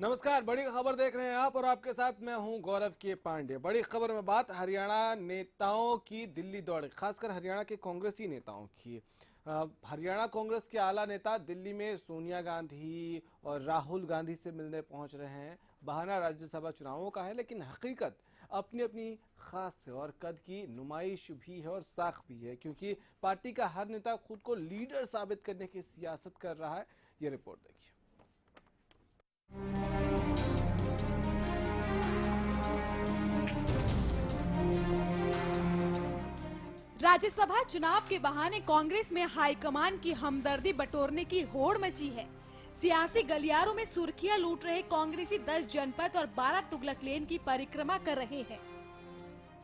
नमस्कार, बड़ी खबर देख रहे हैं आप और आपके साथ मैं हूं गौरव के पांडे। बड़ी खबर में बात हरियाणा नेताओं की दिल्ली दौड़, खासकर हरियाणा के कांग्रेसी नेताओं की। हरियाणा कांग्रेस के आला नेता दिल्ली में सोनिया गांधी और राहुल गांधी से मिलने पहुंच रहे हैं। बहाना राज्यसभा चुनावों का है, लेकिन हकीकत अपनी अपनी खास है और कद की नुमाइश भी है और साख भी है, क्योंकि पार्टी का हर नेता खुद को लीडर साबित करने की सियासत कर रहा है। ये रिपोर्ट देखिए। राज्यसभा चुनाव के बहाने कांग्रेस में हाईकमान की हमदर्दी बटोरने की होड़ मची है। सियासी गलियारों में सुर्खियां लूट रहे कांग्रेसी 10 जनपद और 12 तुगलक लेन की परिक्रमा कर रहे हैं।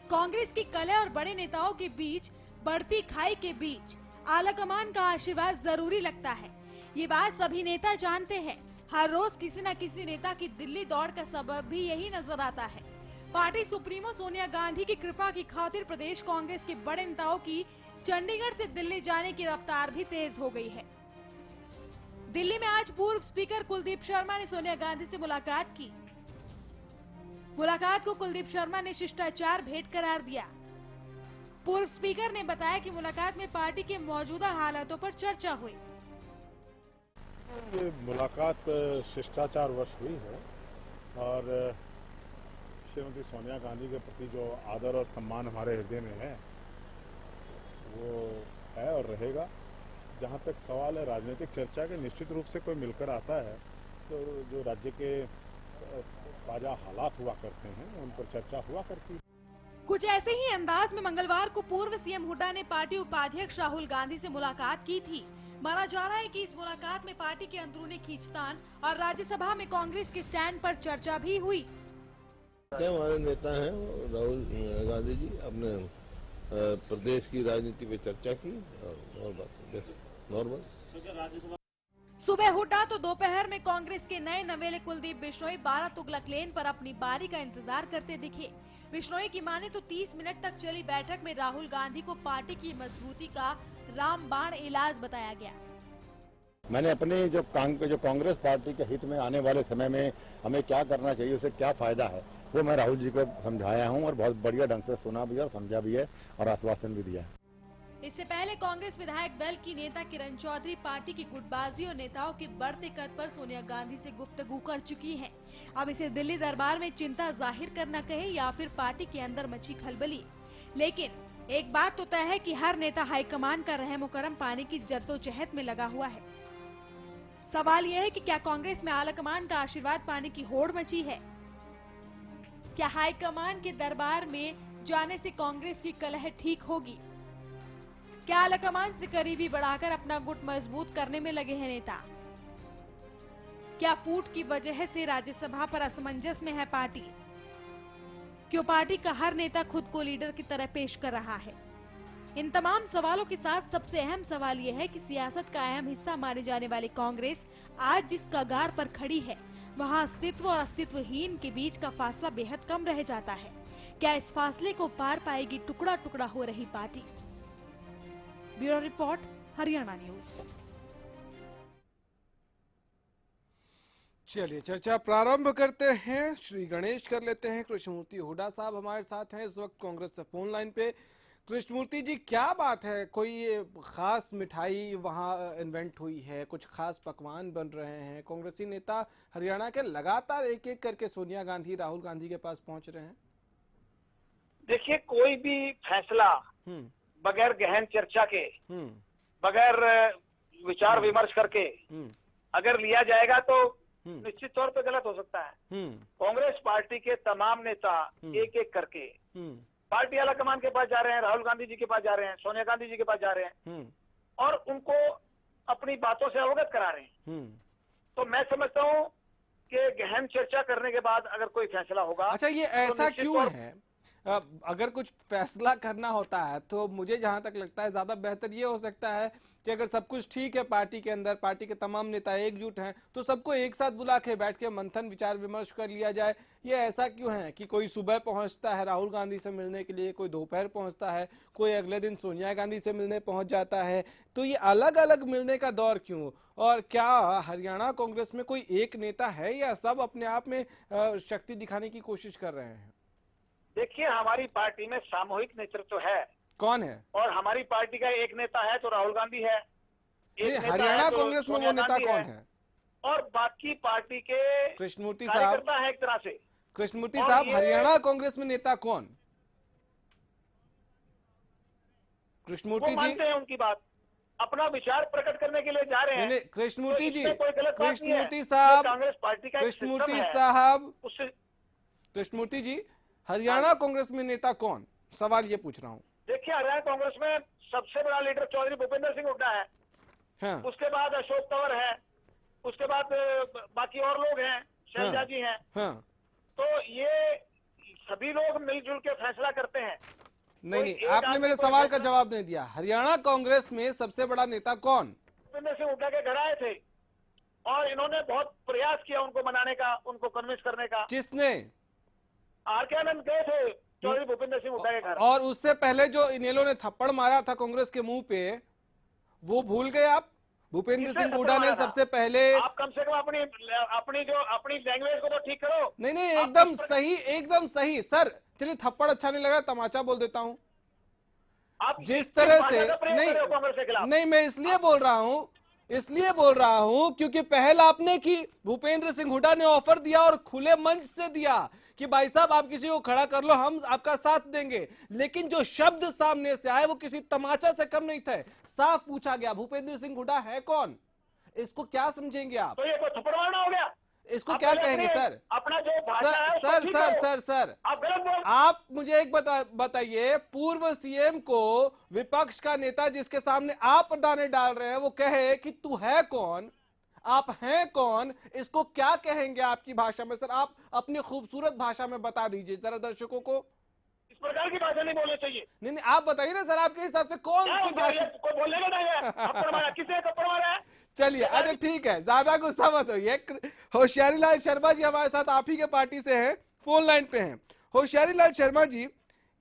कांग्रेस की कलह और बड़े नेताओं के बीच बढ़ती खाई के बीच आलाकमान का आशीर्वाद जरूरी लगता है। ये बात सभी नेता जानते हैं। हर रोज किसी न किसी नेता की दिल्ली दौड़ का सबब भी यही नजर आता है। पार्टी सुप्रीमो सोनिया गांधी की कृपा की खातिर प्रदेश कांग्रेस के बड़े नेताओं की चंडीगढ़ से दिल्ली जाने की रफ्तार भी तेज हो गई है। दिल्ली में आज पूर्व स्पीकर कुलदीप शर्मा ने सोनिया गांधी से मुलाकात की। मुलाकात को कुलदीप शर्मा ने शिष्टाचार भेंट करार दिया। पूर्व स्पीकर ने बताया कि मुलाकात में पार्टी के मौजूदा हालातों पर चर्चा हुई। ये मुलाकात शिष्टाचार वश हुई है और श्रीमती सोनिया गांधी के प्रति जो आदर और सम्मान हमारे हृदय में है वो है और रहेगा। जहाँ तक सवाल है राजनीतिक चर्चा के, निश्चित रूप से कोई मिलकर आता है तो जो राज्य के ताजा हालात हुआ करते हैं उन पर चर्चा हुआ करती है। कुछ ऐसे ही अंदाज में मंगलवार को पूर्व सीएम हुड्डा ने पार्टी उपाध्यक्ष राहुल गांधी से मुलाकात की थी। माना जा रहा है कि इस मुलाकात में पार्टी के अंदरूनी खींचतान और राज्यसभा में कांग्रेस के स्टैंड पर चर्चा भी हुई। हमारे नेता हैं राहुल गांधी जी, अपने प्रदेश की राजनीति पे चर्चा की और बात नॉर्मल। सुबह हुड्डा तो दोपहर में कांग्रेस के नए नवेले कुलदीप बिश्नोई 12 तुगलक लेन पर अपनी बारी का इंतजार करते दिखे। बिश्नोई की माने तो 30 मिनट तक चली बैठक में राहुल गांधी को पार्टी की मजबूती का रामबाण इलाज बताया गया। मैंने अपने जो कांग्रेस पार्टी के हित में आने वाले समय में हमें क्या करना चाहिए, उसे क्या फायदा है, वो मैं राहुल जी को समझाया हूं और बहुत बढ़िया ढंग से सुना भी है और समझा भी है और आश्वासन भी दिया है। इससे पहले कांग्रेस विधायक दल की नेता किरण चौधरी पार्टी की गुटबाजी और नेताओं के बढ़ते कद पर सोनिया गांधी से गुफ्तगू कर चुकी हैं। अब इसे दिल्ली दरबार में चिंता जाहिर करना कहे या फिर पार्टी के अंदर मची खलबली, लेकिन एक बात तो तय है कि हर नेता हाईकमान का रहम करम पाने की जद्दोजहद में लगा हुआ है। सवाल यह है कि क्या कांग्रेस में आलाकमान का आशीर्वाद पाने की होड़ मची है? क्या हाईकमान के दरबार में जाने से कांग्रेस की कलह ठीक होगी? क्या आलाकमान से करीबी बढ़ाकर अपना गुट मजबूत करने में लगे हैं नेता? क्या फूट की वजह से राज्यसभा पर असमंजस में है पार्टी? क्यों पार्टी का हर नेता खुद को लीडर की तरह पेश कर रहा है? इन तमाम सवालों के साथ सबसे अहम सवाल यह है कि सियासत का अहम हिस्सा माने जाने वाली कांग्रेस आज जिस कगार पर खड़ी है, वहां अस्तित्व और अस्तित्वहीन के बीच का फासला बेहद कम रह जाता है। क्या इस फासले को पार पाएगी टुकड़ा टुकड़ा हो रही party? Bureau report, Haryana news. चलिए चर्चा प्रारंभ करते हैं। श्री गणेश कर लेते हैं। कृष्णमूर्ति हुड्डा साहब हमारे साथ हैं इस वक्त कांग्रेस से फोन लाइन पे। कृष्णमूर्ति जी, क्या बात है? कोई खास मिठाई वहां इन्वेंट हुई है? कुछ खास पकवान बन रहे हैं? कांग्रेसी नेता हरियाणा के लगातार एक एक करके सोनिया गांधी, राहुल गांधी के पास पहुंच रहे हैं। देखिए, कोई भी फैसला बगैर गहन चर्चा के, बगैर विचार विमर्श करके अगर लिया जाएगा तो निश्चित तौर पे गलत हो सकता है। कांग्रेस पार्टी के तमाम नेता एक एक करके पार्टी आलाकमान के पास जा रहे हैं, राहुल गांधी जी के पास जा रहे हैं, सोनिया गांधी जी के पास जा रहे हैं और उनको अपनी बातों से अवगत करा रहे हैं। तो मैं समझता हूँ कि गहन चर्चा करने के बाद अगर कोई फैसला होगा। अच्छा, ये ऐसा क्यों है? अगर कुछ फैसला करना होता है तो मुझे जहां तक लगता है ज्यादा बेहतर ये हो सकता है कि अगर सब कुछ ठीक है पार्टी के अंदर, पार्टी के तमाम नेता एकजुट हैं, तो सबको एक साथ बुला के बैठ के मंथन विचार विमर्श कर लिया जाए। ये ऐसा क्यों है कि कोई सुबह पहुंचता है राहुल गांधी से मिलने के लिए, कोई दोपहर पहुंचता है, कोई अगले दिन सोनिया गांधी से मिलने पहुंच जाता है, तो ये अलग अलग मिलने का दौर क्यों? और क्या हरियाणा कांग्रेस में कोई एक नेता है या सब अपने आप में शक्ति दिखाने की कोशिश कर रहे हैं? देखिए, हमारी पार्टी में सामूहिक नेतृत्व है। कौन है? और हमारी पार्टी का एक नेता है तो राहुल गांधी है, एक नेता हरियाणा है तो कांग्रेस में वो सोनिया नेता गांधी कौन है? और बाकी पार्टी के कृष्णमूर्ति साहब। कार्यकर्ता है एक तरह से। कृष्णमूर्ति और साहब, ये- हरियाणा कांग्रेस में नेता कौन? वो कृष्णमूर्ति जी, मानते हैं उनकी बात, अपना विचार प्रकट करने के लिए जा रहे हैं। नहीं, कृष्णमूर्ति तो जी, इसमें कोई गलत बात नहीं है। कृष्णमूर्ति ये साहब, कांग्रेस पार्टी का एक कृष्णमूर्ति सिस्टम है। साहब, उससे कृष्णमूर्ति जी, हरियाणा कांग्रेस में नेता कौन? सवाल ये पूछ रहा हूँ। देखिए, हरियाणा कांग्रेस में सबसे बड़ा लीडर चौधरी भूपेंद्र सिंह हुड्डा है, हाँ, उसके बाद अशोक तंवर है, उसके बाद बाकी और लोग हैं, शैलजा हाँ। जी हैं। हाँ, तो ये सभी लोग मिलजुल के फैसला करते हैं। नहीं नहीं, एक आपने आदमी मेरे कोई सवाल का फैसला- जवाब नहीं दिया। हरियाणा कांग्रेस में सबसे बड़ा नेता कौन? भूपेंद्र सिंह हुड्डा के घर आए थे और इन्होंने बहुत प्रयास किया उनको मनाने का, उनको कन्विंस करने का। किसने? आर के आनंद गए थे चौधरी भूपेंद्र सिंह हुड्डा के घर। और उससे पहले जो इनेलो ने थप्पड़ मारा था कांग्रेस के मुंह पे, वो भूल गए आप? भूपेंद्र किसने सिंह हुड्डा थप्पड़ ने मारा था? सबसे पहले, आप कम से कम अपनी लैंग्वेज को तो ठीक करो। नहीं नहीं, आप एकदम किस- सही, एकदम सही सर। चलिए, थप्पड़ अच्छा नहीं लगा, तमाचा बोल देता हूँ। आप जिस किस तरह भाषा से, का प्रयोग कर रहे हो कांग्रेस के खिलाफ? नहीं, मैं इसलिए बोल रहा हूं क्योंकि पहल आपने की, भूपेंद्र सिंह हुड्डा ने ऑफर दिया और खुले मंच से दिया कि भाई साहब आप किसी को खड़ा कर लो, हम आपका साथ देंगे। लेकिन जो शब्द सामने से आए वो किसी तमाचा से कम नहीं थे। साफ पूछा गया भूपेंद्र सिंह हुड्डा है कौन? इसको क्या समझेंगे आप? तो ये कोई थप्पड़ मारना हो गया? इसको आप क्या पहले कहेंगे अपने- सर? अपना जो भाषा है उसको सर ठीक सर करो। सर सर आप गलत बोल। आप मुझे एक बताइए, पूर्व सीएम को विपक्ष का नेता जिसके सामने आप दाने डाल रहे हैं वो कहे कि तू है कौन, आप हैं कौन, इसको क्या कहेंगे आपकी भाषा में? सर आप अपनी खूबसूरत भाषा में बता दीजिए जरा दर्शकों को। इस प्रकार की भाषा नहीं बोलनी चाहिए। नहीं नहीं, आप बताइए ना सर, आपके हिसाब से कौन क्या सी होता है? भाषा? कोई बोलने का नहीं है। थप्पड़ मारा, किसने थप्पड़ मारा है? चलिए, अच्छा ठीक है, ज्यादा गुस्सा मत होइए। होशियारी लाल शर्मा जी हमारे साथ आप ही के पार्टी से हैं, फोन लाइन पे हैं। होशियारी लाल शर्मा जी,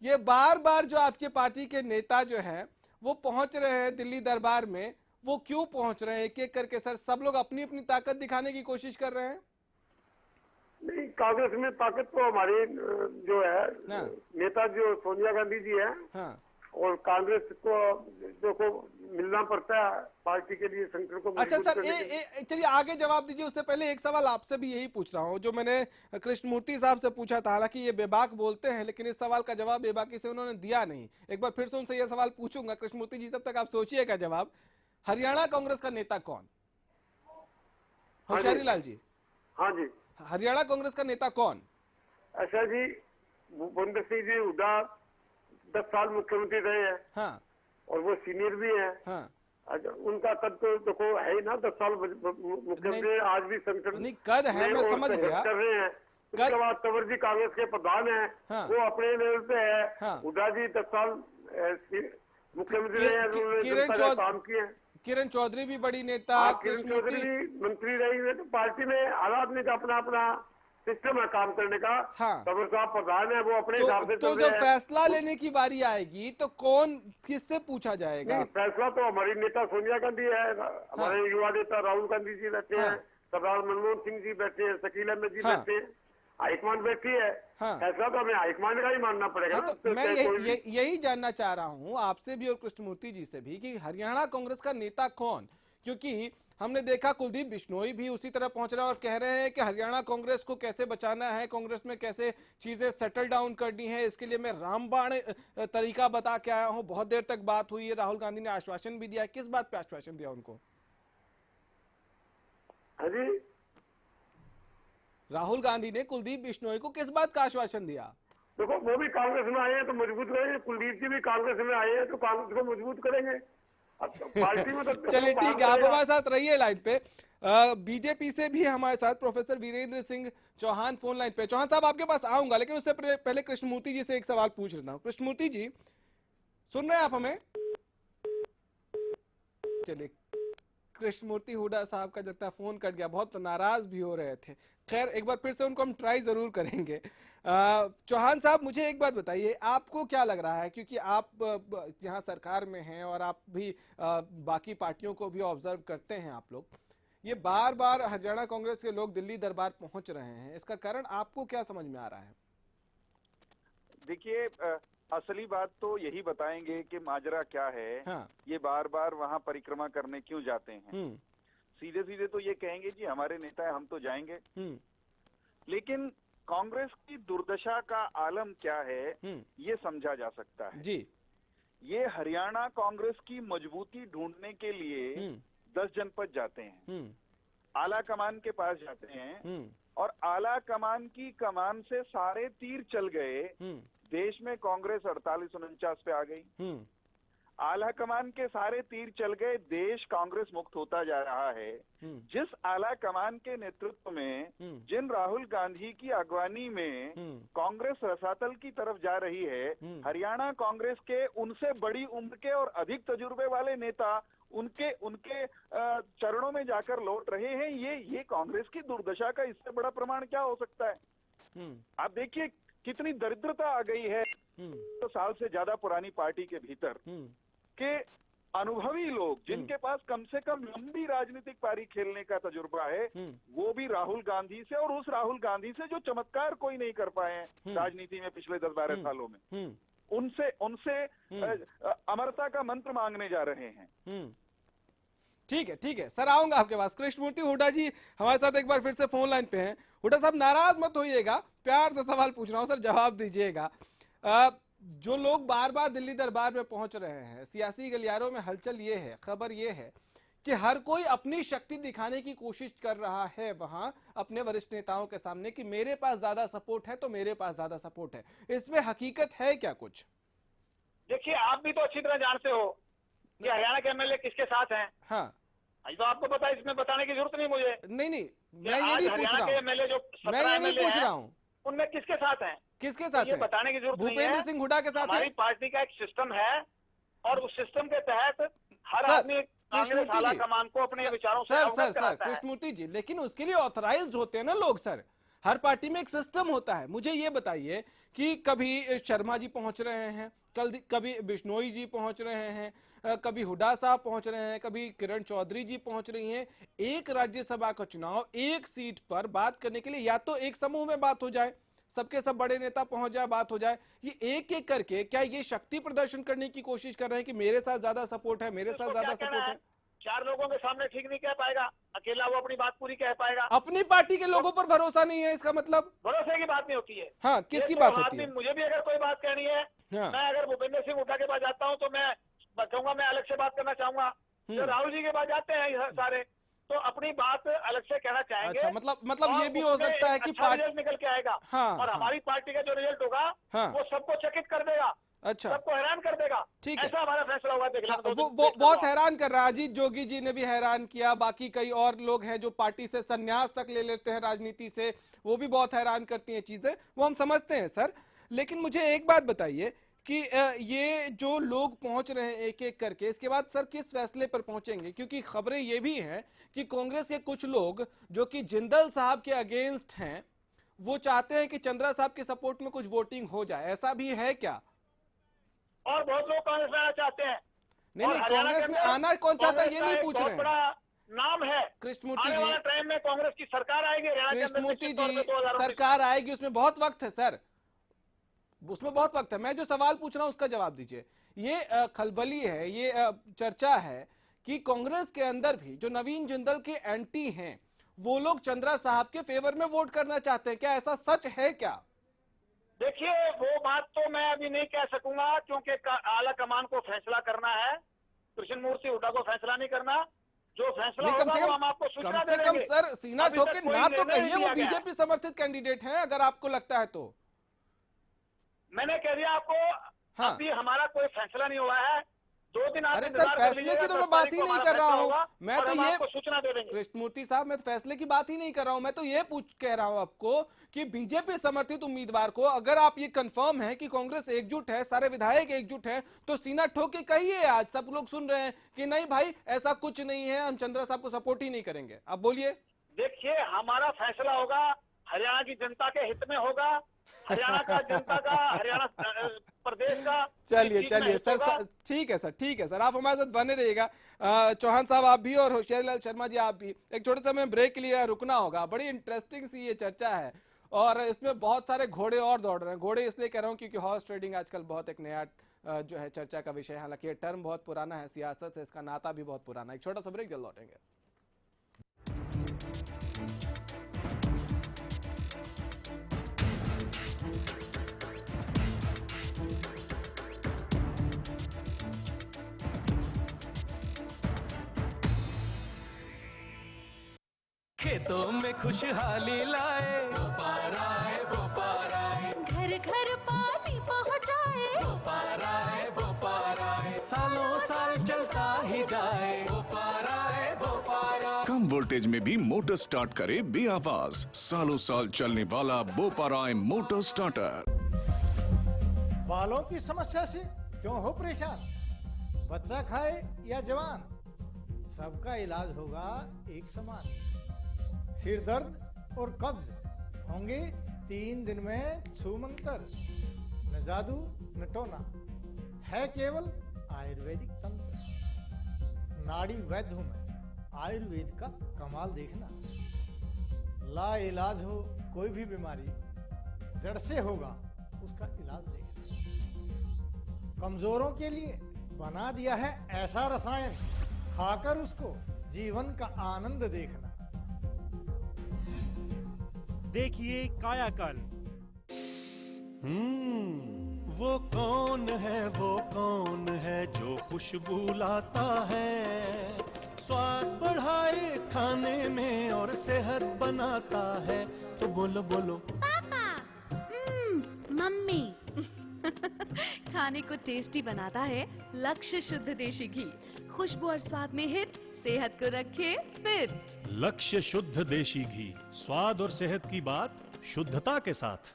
ये बार बार जो आपके पार्टी के नेता जो हैं वो पहुंच रहे हैं दिल्ली दरबार में, वो क्यों पहुंच रहे हैं एक एक करके? सर सब लोग अपनी अपनी ताकत दिखाने की कोशिश कर रहे हैं। नहीं, कांग्रेस में ताकत तो हमारे जो है हाँ। नेता जो सोनिया गांधी जी है, हाँ, और कांग्रेस को देखो मिलना पड़ता है पार्टी के लिए, संगठन को अच्छा मजबूत सर, करने के लिए। चलिए आगे जवाब दीजिए। उससे पहले एक सवाल आपसे भी यही पूछ रहा हूं जो मैंने कृष्णमूर्ति साहब से पूछा था। हालांकि ये बेबाक बोलते हैं लेकिन इस सवाल का जवाब बेबाकी से उन्होंने दिया नहीं। एक बार फिर से उनसे यह सवाल पूछूंगा कृष्णमूर्ति जी, तब तक आप सोचिएगा जवाब। हरियाणा कांग्रेस का नेता कौन? होशियारी लाल जी, हाँ जी, हरियाणा कांग्रेस का नेता कौन? ऐसा जी, भूपेंद्र सिंह जी हुड्डा 10 साल मुख्यमंत्री रहे हैं हाँ और वो सीनियर भी हैं। हाँ, अच्छा, उनका कद तो देखो है ही ना, 10 साल मुख्यमंत्री, आज भी संगठन नहीं, कद है, में मैं और समझ संघर्ष गया। कर रहे हैं। उसके बाद तंवर जी कांग्रेस के प्रधान हैं, हाँ। वो अपने लेवल पे है। हाँ। हुड्डा जी 10 साल मुख्यमंत्री रहे हैं, उन्होंने किरण जनता का चौधरी- काम किए हैं। किरण चौधरी भी बड़ी नेता, किरण चौधरी कृष्णमूर्ति, भी मंत्री रही है। तो पार्टी में हर आदमी का अपना अपना सिस्टम है काम करने का। हाँ। तंवर साहब प्रधान है, वो अपने हिसाब से तो चल जब रहे हैं। फैसला लेने की बारी आएगी तो कौन, किससे पूछा जाएगा? नहीं, फैसला तो हमारी नेता सोनिया गांधी है, हमारे युवा नेता राहुल गांधी जी बैठे हाँ। हैं, सरदार मनमोहन सिंह जी बैठे हैं, शकील अहमद जी हाँ। बैठे हैं, हाईकमान बैठी है। हाँ। फैसला तो हमें हाईकमान का ही मानना पड़ेगा हाँ, ना। तो मैं चाहे कोई भी- यही जानना चाह रहा हूं आपसे भी और कृष्णमूर्ति जी से भी कि हरियाणा कांग्रेस का नेता कौन? क्योंकि हमने देखा कुलदीप बिश्नोई भी उसी तरह पहुंच रहे हैं और कह रहे हैं कि हरियाणा कांग्रेस को कैसे बचाना है, कांग्रेस में कैसे चीजें सेटल डाउन करनी है, इसके लिए मैं रामबाण तरीका बता के आया हूं। बहुत देर तक बात हुई है, राहुल गांधी ने आश्वासन भी दिया। किस बात पे आश्वासन दिया उनको? हाँ जी, राहुल गांधी ने कुलदीप बिश्नोई को किस बात का आश्वासन दिया? देखो वो भी कांग्रेस में आए हैं तो मजबूत करेंगे, कुलदीप जी भी कांग्रेस में आए हैं तो कांग्रेस को मजबूत करेंगे। अब पार्टी में तो चलिए ठीक है, आप हमारे साथ रहिए लाइन पे। बीजेपी से भी हमारे साथ professor Virendra Singh Chauhan phone line पे। चौहान साहब आपके पास आऊंगा, लेकिन उससे पहले कृष्णमूर्ति जी से एक सवाल पूछ लेता हूँ। कृष्णमूर्ति जी सुन रहे हैं आप हमें? चलिए, कृष्णमूर्ति हुड्डा साहब का लगता है फोन कट गया, बहुत नाराज भी हो रहे थे। खैर, एक बार फिर से उनको हम ट्राई जरूर करेंगे। चौहान साहब, मुझे एक बात बताइए, आपको क्या लग रहा है, क्योंकि आप यहाँ सरकार में हैं और आप भी बाकी पार्टियों को भी ऑब्जर्व करते हैं आप लोग, ये बार बार हरियाणा कांग्रेस के लोग दिल्ली दरबार पहुंच रहे हैं, इसका कारण आपको क्या समझ में आ रहा है? देखिए, असली बात तो यही बताएंगे कि माजरा क्या है। हाँ। ये बार बार वहाँ परिक्रमा करने क्यों जाते हैं। सीधे सीधे तो ये कहेंगे जी हमारे नेता है, हम तो जाएंगे। लेकिन कांग्रेस की दुर्दशा का आलम क्या है ये समझा जा सकता है जी। ये हरियाणा कांग्रेस की मजबूती ढूंढने के लिए 10 जनपद जाते हैं, आला कमान के पास जाते हैं, और आला कमान की कमान से सारे तीर चल गए। देश में कांग्रेस 48-49 पे आ गई। आला कमान के सारे तीर चल गए, देश कांग्रेस मुक्त होता जा रहा है। जिस आला कमान के नेतृत्व में, जिन राहुल गांधी की अगवानी में कांग्रेस रसातल की तरफ जा रही है, हरियाणा कांग्रेस के उनसे बड़ी उम्र के और अधिक तजुर्बे वाले नेता उनके चरणों में जाकर लौट रहे हैं। ये कांग्रेस की दुर्दशा का इससे बड़ा प्रमाण क्या हो सकता है? आप देखिए कितनी दरिद्रता आ गई है तो साल से ज्यादा पुरानी पार्टी के भीतर के अनुभवी लोग, जिनके पास कम से कम लंबी राजनीतिक पारी खेलने का तजुर्बा है, वो भी राहुल गांधी से, और उस राहुल गांधी से जो चमत्कार कोई नहीं कर पाए हैं राजनीति में पिछले 10-12 सालों में, उनसे अमरता का मंत्र मांगने जा रहे हैं। ठीक है सर, आऊंगा आपके पास। कृष्णमूर्ति हुड्डा जी हमारे साथ एक बार फिर से फोन लाइन पे हैं। हुड्डा साहब, नाराज मत होइएगा, प्यार से सवाल पूछ रहा हूं सर, जवाब दीजिएगा। जो लोग बार बार दिल्ली दरबार में पहुंच रहे हैं, सियासी गलियारों में हलचल ये है, खबर ये है कि हर कोई अपनी शक्ति दिखाने की कोशिश कर रहा है वहां अपने वरिष्ठ नेताओं के सामने कि मेरे पास ज्यादा सपोर्ट है तो मेरे पास ज्यादा सपोर्ट है। इसमें हकीकत है क्या कुछ? देखिए, आप भी तो अच्छी तरह जानते हो कि हरियाणा के एमएलए किसके साथ हैं। हाँ, तो आपको पता है, इसमें बताने की जरूरत नहीं मुझे। नहीं, मैं ये नहीं पूछ रहा हूँ, एमएलए जो मैं ये नहीं पूछ रहा हूँ उनमें किसके साथ हैं, किसके साथ ये है? बताने की जरूरत नहीं है। भूपेंद्र सिंह हुड्डा के साथ हमारी है। पार्टी का एक सिस्टम है और उस सिस्टम के तहत हर आदमी कांग्रेस आला कमान को अपने विचारों से अवगत कराता है। कृष्णमूर्ति जी, लेकिन उसके लिए ऑथराइज्ड होते हैं ना लोग सर, हर पार्टी में एक सिस्टम होता है। मुझे ये बताइए कि कभी शर्मा जी पहुंच रहे हैं, कभी बिश्नोई जी पहुंच रहे हैं, कभी हुड्डा साहब पहुंच रहे हैं, कभी किरण चौधरी जी पहुंच रही हैं। एक राज्यसभा का चुनाव, एक सीट पर बात करने के लिए या तो एक समूह में बात हो जाए, सबके सब बड़े नेता पहुंच जाए, बात हो जाए, ये एक एक करके क्या ये शक्ति प्रदर्शन करने की कोशिश कर रहे हैं कि मेरे साथ ज्यादा सपोर्ट है, मेरे साथ ज्यादा सपोर्ट है? 4 लोगों के सामने ठीक नहीं कह पाएगा, अकेला वो अपनी बात पूरी कह पाएगा। अपनी पार्टी के लोगों पर भरोसा नहीं है, इसका मतलब? भरोसे की बात नहीं होती है। हाँ, किसकी बात होती है? मुझे भी अगर कोई बात कहनी है, मैं अगर भूपेंद्र सिंह हुड्डा के पास जाता हूँ तो मैं कहूंगा मैं अलग से बात करना चाहूंगा। तो राहुल जी के पास जाते हैं सारे, तो अपनी बात अलग से कहना चाहेंगे। अच्छा, मतलब ये भी हो सकता है कि रिजल्ट निकल के आएगा। हाँ, और हमारी पार्टी का जो रिजल्ट होगा वो सबको चकित कर देगा। अच्छा, सबको हैरान कर देगा। ठीक है, ऐसा हमारा फैसला हुआ। देखना वो बहुत हैरान कर रहा है। अजीत जोगी जी ने भी हैरान किया, बाकी कई और लोग हैं जो पार्टी से संन्यास तक ले लेते हैं राजनीति से, वो भी बहुत हैरान करती हैं चीजें, वो हम समझते हैं सर। लेकिन मुझे एक बात बताइए कि ये जो लोग पहुंच रहे हैं एक एक करके, इसके बाद सर किस फैसले पर पहुंचेंगे? क्योंकि खबरें ये भी हैं कि कांग्रेस के कुछ लोग जो कि जिंदल साहब के अगेंस्ट हैं, वो चाहते हैं कि चंद्रा साहब के सपोर्ट में कुछ वोटिंग हो जाए, ऐसा भी है क्या? और बहुत लोग कांग्रेस में आना चाहते हैं। नहीं, कांग्रेस में आना कौन चाहता है ये नहीं पूछ रहे हैं। बड़ा नाम है कृष्णमूर्ति आने वाले टाइम में कांग्रेस की सरकार आएगी। कृष्णमूर्ति जी, सरकार आएगी, उसमें बहुत वक्त है सर, उसमें बहुत वक्त है। मैं जो सवाल पूछ रहा हूं उसका जवाब दीजिए। ये खलबली है, ये चर्चा है कि कांग्रेस के अंदर भी जो नवीन जिंदल के एंटी हैं वो लोग चंद्रा साहब के फेवर में वोट करना चाहते हैं, क्या ऐसा सच है क्या? देखिए, वो बात तो मैं अभी नहीं कह सकूंगा क्योंकि आला कमान को फैसला करना है, कृष्णमूर्ति हुड्डा को फैसला नहीं करना। जो फैसला होगा वो हम आपको सूचना दे देंगे। कम से कम सर सीना ठोके ना तो कहिए वो बीजेपी समर्थित कैंडिडेट हैं, अगर आपको लगता है तो। मैंने कह दिया आपको, हाँ। अभी हमारा कोई फैसला नहीं हुआ है। 2 दिन आप अरे सर, इंतजार कर फैसले लीजिएगा, की तो 10 मैं बात तारीख ही को नहीं हमारा कर रहा फैसला हूँ। होगा मैं और तो हम ये आपको सूचना दे देंगे। कृष्णमूर्ति साहब, मैं तो फैसले की बात ही नहीं कर रहा हूं। मैं तो ये कह रहा हूं आपको कि बीजेपी समर्थित उम्मीदवार को अगर आप ये कंफर्म है कि कांग्रेस एकजुट है, सारे विधायक एकजुट है, तो सीना ठोक के कहिए। आज सब लोग सुन रहे हैं कि नहीं भाई ऐसा कुछ नहीं है, हम चंद्रा साहब को सपोर्ट ही नहीं करेंगे। आप बोलिए। देखिए, हमारा फैसला होगा, हरियाणा की जनता के हित में होगा, हरियाणा का जनता का, हरियाणा प्रदेश का। चलिए सर, ठीक है सर, ठीक है सर, आप हमारे साथ बने रहिएगा। चौहान साहब आप भी और होशियारीलाल शर्मा जी आप भी। एक छोटे समय ब्रेक के लिए रुकना होगा। बड़ी इंटरेस्टिंग सी ये चर्चा है और इसमें बहुत सारे घोड़े और दौड़ रहे हैं। घोड़े इसलिए कह रहा हूँ क्योंकि हॉर्स ट्रेडिंग आजकल बहुत एक नया जो है चर्चा का विषय है। हालांकि ये टर्म बहुत पुराना है, सियासत से इसका नाता भी बहुत पुराना है। एक छोटा सा ब्रेक, जल्द लौटेंगे। खेतों में खुशहाली लाए, बोपारा है बोपारा है, घर घर पानी पहुँचाए, बोपारा है बोपारा है, सालों साल चलता ही जाए, बोपारा है बोपारा। कम वोल्टेज में भी मोटर स्टार्ट करे बेआवाज, सालों साल चलने वाला बोपाराय मोटर स्टार्टर। बालों की समस्या से क्यों हो परेशान? बच्चा खाए या जवान, सबका इलाज होगा एक समान। सिर दर्द और कब्ज होंगे 3 दिन में छूमंतर। न जादू न टोना, है केवल आयुर्वेदिक तंत्र। नाड़ी वैद्य हूं मैं, आयुर्वेद का कमाल देखना। ला इलाज हो कोई भी बीमारी, जड़ से होगा उसका इलाज देखना। कमजोरों के लिए बना दिया है ऐसा रसायन, खाकर उसको जीवन का आनंद देखना। देखिए कायाकल्प। वो कौन है जो खुशबू लाता है, स्वाद बढ़ाए खाने में और सेहत बनाता है। तो बोलो बोलो पापा, मम्मी। खाने को टेस्टी बनाता है लक्ष्य शुद्ध देशी घी, खुशबू और स्वाद में हिट, सेहत को रखे फिट। लक्ष्य शुद्ध देशी घी, स्वाद और सेहत की बात शुद्धता के साथ।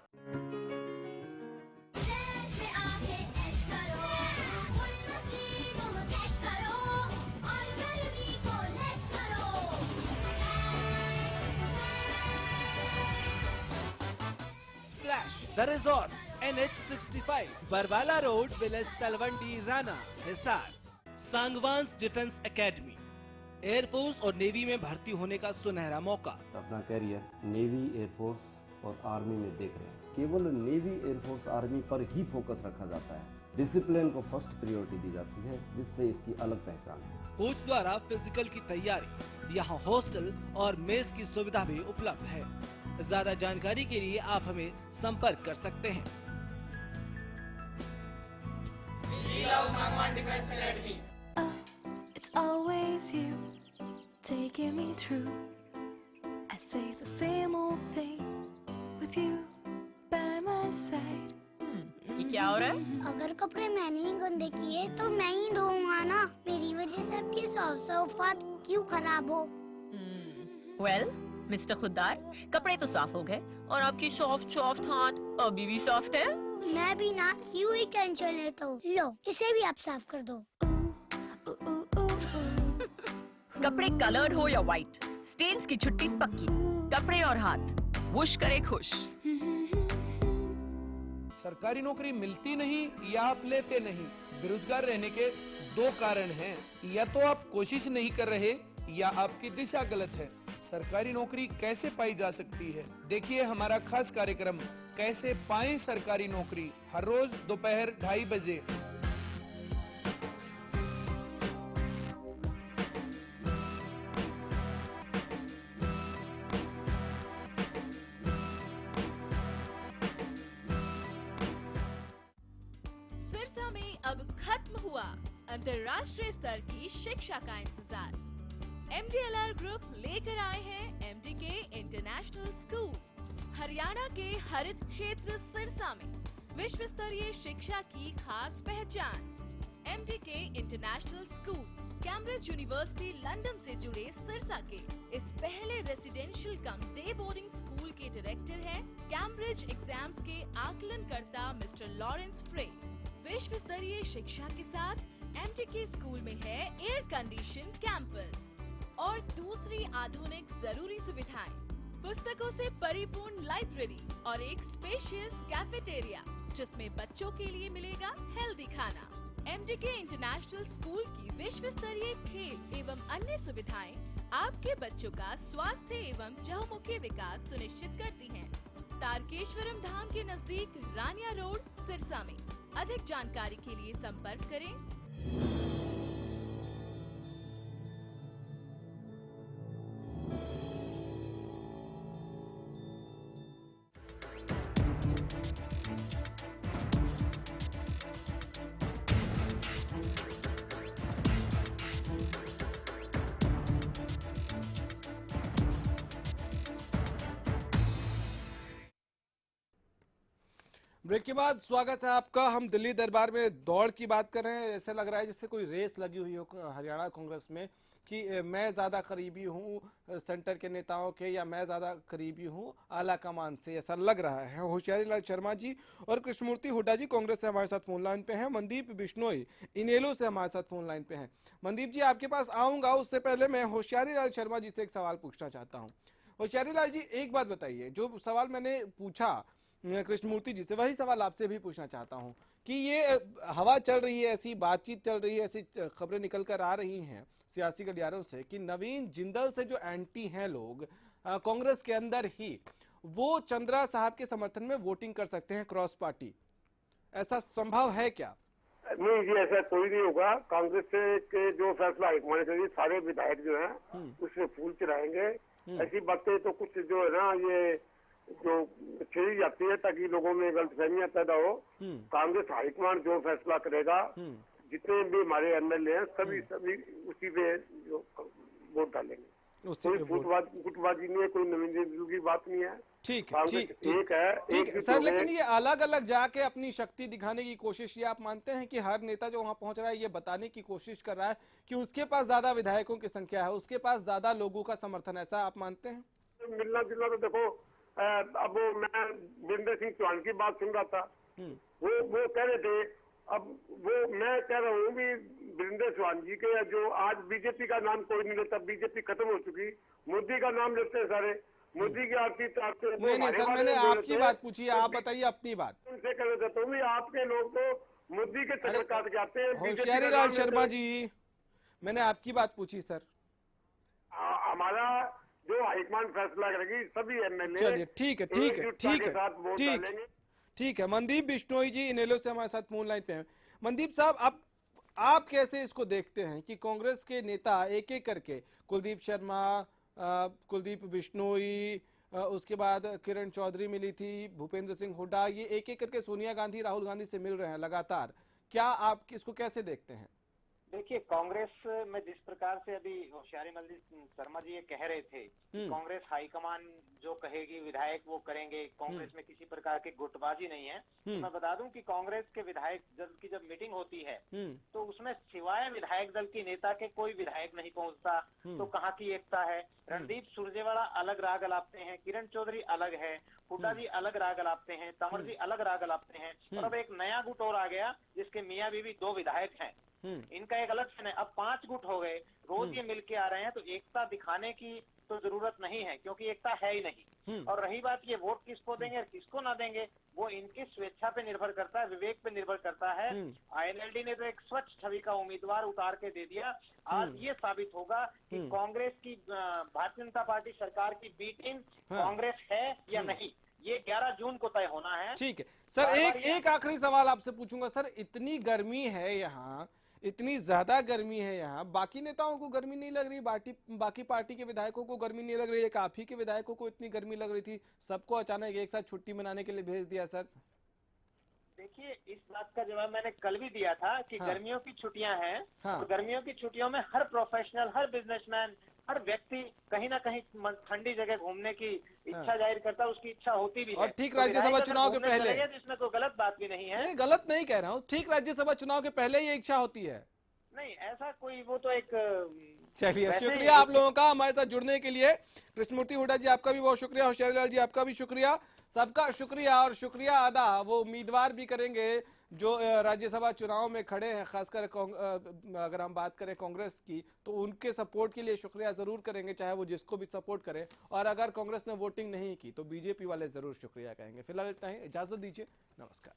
The Resorts, NH65, Barwala road, village Talwandi, Rana, Hisar. Sangwan's defence academy, air force और नेवी में भर्ती होने का सुनहरा मौका। अपना करियर नेवी, एयरफोर्स और आर्मी में देख रहे हैं। केवल नेवी, एयरफोर्स, आर्मी पर ही फोकस रखा जाता है। डिसिप्लिन को फर्स्ट प्रायोरिटी दी जाती है, जिससे इसकी अलग पहचान है। कोच द्वारा फिजिकल की तैयारी, यहाँ हॉस्टल और मेस की सुविधा भी उपलब्ध है। ज्यादा जानकारी के लिए आप हमें संपर्क कर सकते हैं। It's always you taking me through. I say the same old thing with you by my side. ये क्या हो रहा है? अगर कपड़े मैंने ही गंदे किए तो मैं ही धोऊंगा ना। मेरी वजह से आपकी सौफात क्यों खराब हो? वेल मिस्टर खुद्दार, कपड़े तो साफ हो गए और आपकी सॉफ्ट हाथ अभी भी सॉफ्ट है। मैं भी ना यूं ही टेंशन लेता हूँ। लो, इसे भी आप साफ कर दो। कपड़े कलर्ड हो या व्हाइट, स्टेन्स की छुट्टी पक्की। कपड़े और हाथ वुश करे खुश। सरकारी नौकरी मिलती नहीं या आप लेते नहीं। बेरोजगार रहने के 2 कारण हैं, या तो आप कोशिश नहीं कर रहे या आपकी दिशा गलत है। सरकारी नौकरी कैसे पाई जा सकती है? देखिए हमारा खास कार्यक्रम कैसे पाएं सरकारी नौकरी, हर रोज दोपहर 2:30 बजे। सिरसा में अब खत्म हुआ अंतर्राष्ट्रीय स्तर की शिक्षा का इंतजार। MDLR ग्रुप लेकर आए हैं MDK इंटरनेशनल स्कूल। हरियाणा के हरित क्षेत्र सिरसा में विश्व स्तरीय शिक्षा की खास पहचान। MDK international school Cambridge university London से जुड़े सिरसा के इस पहले रेसिडेंशियल कम डे बोर्डिंग स्कूल के डायरेक्टर हैं कैम्ब्रिज एग्जाम्स के आकलनकर्ता मिस्टर लॉरेंस फ्रे। विश्व स्तरीय शिक्षा के साथ MDK स्कूल में है एयर कंडीशन कैंपस और दूसरी आधुनिक जरूरी सुविधाएं, पुस्तकों से परिपूर्ण लाइब्रेरी और एक स्पेशियस कैफेटेरिया जिसमें बच्चों के लिए मिलेगा हेल्दी खाना। MDK इंटरनेशनल स्कूल की विश्व स्तरीय खेल एवं अन्य सुविधाएं आपके बच्चों का स्वास्थ्य एवं चहुमुखी विकास सुनिश्चित करती हैं। तारकेश्वरम धाम के नजदीक रानिया रोड सिरसा में। अधिक जानकारी के लिए संपर्क करें। ब्रेक के बाद स्वागत है आपका। हम दिल्ली दरबार में दौड़ की बात कर रहे हैं। ऐसा लग रहा है जैसे कोई रेस लगी हुई हो हरियाणा कांग्रेस में कि मैं ज़्यादा करीबी हूँ सेंटर के नेताओं के या मैं ज़्यादा करीबी हूँ आला कमान से, ऐसा लग रहा है। होशियारी लाल शर्मा जी और कृष्णमूर्ति हुड्डा जी कांग्रेस से हमारे साथ फोन लाइन पे हैं। मनदीप बिश्नोई इनेलो से हमारे साथ फोन लाइन पे हैं। मनदीप जी आपके पास आऊँगा, उससे पहले मैं होशियारी लाल शर्मा जी से एक सवाल पूछना चाहता हूँ। होशियारी लाल जी एक बात बताइए, जो सवाल मैंने पूछा कृष्णमूर्ति जी से वही सवाल आपसे भी पूछना चाहता हूं कि ये हवा चल रही है, ऐसी बातचीत चल रही है, ऐसी खबरें निकल कर आ रही हैं सियासी गलियारों से कि नवीन जिंदल से जो एंटी हैं लोग कांग्रेस के अंदर ही, वो चंद्रा साहब के समर्थन में वोटिंग कर सकते हैं क्रॉस पार्टी। ऐसा संभव है क्या? नहीं जी, ऐसा कोई नहीं होगा। कांग्रेस के जो फैसला हाईकमान करेगी, सारे विधायक जो हैं उससे फूल चढ़ाएंगे। ऐसी बातें तो कुछ जो है ना ये जो छेड़ी जाती है ताकि लोगों में गलतफहमियां पैदा हो। कांग्रेस हाईकमान जो फैसला करेगा, जितने भी हमारे MLA हैं सभी उसी पे जो वोट डालेंगे। कोई गुटबाजी नहीं है, कोई नवीन जिंदल की बात नहीं है। ठीक है, ठीक है सर, लेकिन ये अलग अलग जाके अपनी शक्ति दिखाने की कोशिश, ये आप मानते हैं कि हर नेता जो वहां पहुंच रहा है ये बताने की कोशिश कर रहा है कि उसके पास ज्यादा विधायकों की संख्या है, उसके पास ज्यादा लोगों का समर्थन, ऐसा आप मानते हैं? मिलना जुलना तो देखो, अब मैं वीरेंद्र सिंह चौहान की बात सुन रहा था, वो कह रहे थे, अब वो मैं कह रहा हूँ भी वीरेंद्र चौहान जी के जो आज बीजेपी का नाम कोई नहीं लेता, बीजेपी खत्म हो चुकी, मोदी का नाम लेते हैं सारे, मोदी की आरती नहीं सर, मैंने आपकी बात पूछी, आप बताइए अपनी बात। उनसे कह रहे थे तो भी आपके लोग तो मोदी के चक्कर काट के आते हैं। होशियारी लाल शर्मा जी, मैंने आपकी बात पूछी सर। हमारा जो हाईकमान फैसला करेगी सभी MLA, चलिए ठीक है। मनदीप बिश्नोई जी इनेलो से हमारे साथ फोन लाइन पे हैं। मनदीप साहब, आप कैसे इसको देखते हैं कि कांग्रेस के नेता एक एक करके, कुलदीप शर्मा, कुलदीप बिश्नोई, उसके बाद किरण चौधरी मिली थी, भूपेंद्र सिंह हुड्डा, ये एक एक करके सोनिया गांधी, राहुल गांधी से मिल रहे हैं लगातार, क्या आप इसको कैसे देखते हैं? देखिए, कांग्रेस में जिस प्रकार से अभी होशियारी शर्मा जी ये कह रहे थे, कांग्रेस हाईकमान जो कहेगी विधायक वो करेंगे, कांग्रेस में किसी प्रकार की गुटबाजी नहीं है। तो मैं बता दूं कि कांग्रेस के विधायक दल की जब मीटिंग होती है तो उसमें सिवाय विधायक दल की नेता के कोई विधायक नहीं पहुंचता, तो कहाँ की एकता है? रणदीप सुरजेवाला अलग राग अलापते हैं, किरण चौधरी अलग है, हुड्डा जी अलग राग अलापते हैं, तंवर जी अलग राग अलापते हैं, और अब एक नया गुट और आ गया जिसके मियाँ बीवी 2 विधायक हैं, इनका एक अलग है। अब 5 गुट हो गए, रोज ये मिलके आ रहे हैं, तो एकता दिखाने की तो जरूरत नहीं है क्योंकि एकता है ही नहीं। और रही बात ये वोट किसको देंगे और किसको ना देंगे, वो इनकी स्वेच्छा पे निर्भर करता है, विवेक पे निर्भर करता है। INLD ने तो एक स्वच्छ छवि का उम्मीदवार उतार के दे दिया। आज ये साबित होगा कि कांग्रेस की भारतीय जनता पार्टी सरकार की बी टीम कांग्रेस है या नहीं, ये 11 जून को तय होना है। ठीक है सर, एक आखिरी सवाल आपसे पूछूंगा सर, इतनी गर्मी है यहाँ, इतनी ज्यादा गर्मी है यहाँ, बाकी नेताओं को गर्मी नहीं लग रही, बाकी पार्टी के विधायकों को गर्मी नहीं लग रही है, आप ही के विधायकों को इतनी गर्मी लग रही थी, सबको अचानक एक साथ छुट्टी मनाने के लिए भेज दिया सर? देखिए, इस बात का जवाब मैंने कल भी दिया था कि गर्मियों की छुट्टियां हैं, और गर्मियों की छुट्टियों में हर प्रोफेशनल, हर बिजनेसमैन, हर व्यक्ति कहीं ना कहीं ठंडी जगह घूमने की इच्छा जाहिर करता है, उसकी इच्छा होती भी है। और ठीक राज्यसभा चुनाव के पहले, तो इसमें कोई गलत बात भी नहीं है। नहीं, गलत नहीं कह रहा हूँ, ठीक राज्यसभा चुनाव के पहले ये इच्छा होती है। नहीं ऐसा कोई, वो तो एक चलिए, शुक्रिया आप लोगों का हमारे साथ जुड़ने के लिए। कृष्णमूर्ति हुड्डा जी आपका भी बहुत शुक्रिया, होशियारीलाल जी आपका भी शुक्रिया, सबका शुक्रिया। और शुक्रिया अदा वो उम्मीदवार भी करेंगे जो राज्यसभा चुनाव में खड़े हैं, खासकर अगर हम बात करें कांग्रेस की, तो उनके सपोर्ट के लिए शुक्रिया जरूर करेंगे, चाहे वो जिसको भी सपोर्ट करें। और अगर कांग्रेस ने वोटिंग नहीं की तो बीजेपी वाले जरूर शुक्रिया कहेंगे। फिलहाल इतना ही, इजाजत दीजिए, नमस्कार।